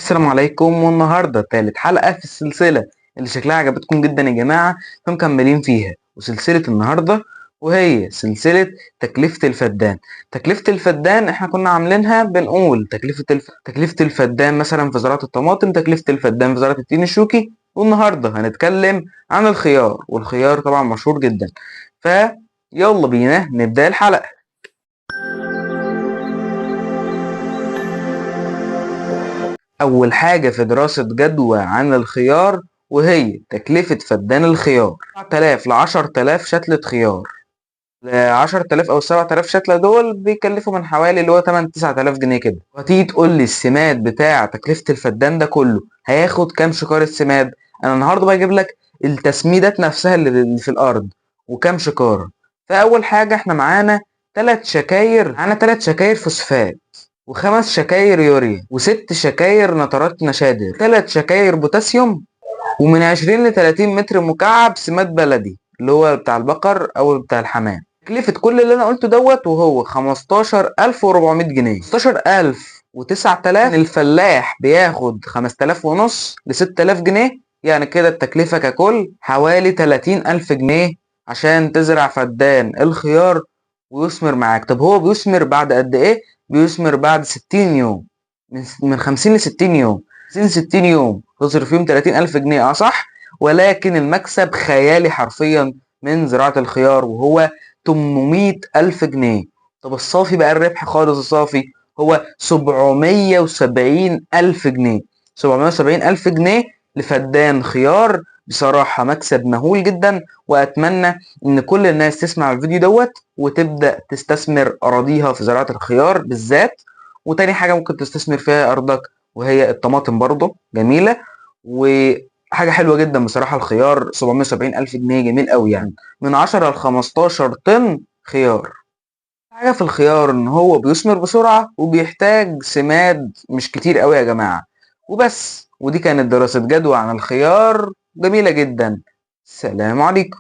السلام عليكم، والنهارده تالت حلقة في السلسلة اللي شكلها عجبتكم جدا يا جماعة، فمكملين فيها. وسلسلة النهارده وهي سلسلة تكلفة الفدان. تكلفة الفدان احنا كنا عاملينها بنقول تكلفة الفدان مثلا في زراعة الطماطم، تكلفة الفدان في زراعة التين الشوكي. والنهارده هنتكلم عن الخيار، والخيار طبعا مشهور جدا. فيلا بينا نبدأ الحلقة. أول حاجة في دراسة جدوى عن الخيار وهي تكلفة فدان الخيار 4000 ل 10000 شتلة خيار. ل 10000 أو 7000 شتلة دول بيكلفوا من حوالي اللي هو 8 9000 جنيه كده. وهتيجي تقول لي السماد بتاع تكلفة الفدان ده كله هياخد كام شكارة سماد؟ أنا النهاردة بجيب لك التسميدات نفسها اللي في الأرض وكام شكارة. فأول حاجة احنا معانا 3 شكاير فوسفات، وخمس شكاير يوريا، وست شكاير نترات نشادر، 3 شكاير بوتاسيوم، ومن 20 ل 30 متر مكعب سماد بلدي اللي هو بتاع البقر او بتاع الحمام. تكلفة كل اللي انا قلته دوت وهو 15400 جنيه. 15000 و9000. الفلاح بياخد 5000 ونص ل 6000 جنيه. يعني كده التكلفة ككل حوالي 30000 جنيه عشان تزرع فدان الخيار ويثمر معاك. طب هو بيثمر بعد قد ايه؟ بيثمر بعد 60 يوم، من 50 ل 60 يوم. 60 يوم تصرف فيهم 30000 جنيه، اه صح. ولكن المكسب خيالي حرفيا من زراعة الخيار وهو 800 ألف جنيه. طب الصافي بقى، الربح خالص الصافي هو 770 ألف جنيه. 770 ألف جنيه لفدان خيار. بصراحة مكسب مهول جدا، وأتمنى إن كل الناس تسمع الفيديو دوت وتبدأ تستثمر أراضيها في زراعة الخيار بالذات. وتاني حاجة ممكن تستثمر فيها أرضك وهي الطماطم، برضه جميلة وحاجة حلوة جدا. بصراحة الخيار 770 ألف جنيه جميل قوي يعني، من 10 ل 15 طن خيار. حاجة في الخيار إن هو بيثمر بسرعة وبيحتاج سماد مش كتير قوي يا جماعة. وبس، ودي كانت دراسة جدوى عن الخيار جميلة جدا. سلام عليكم.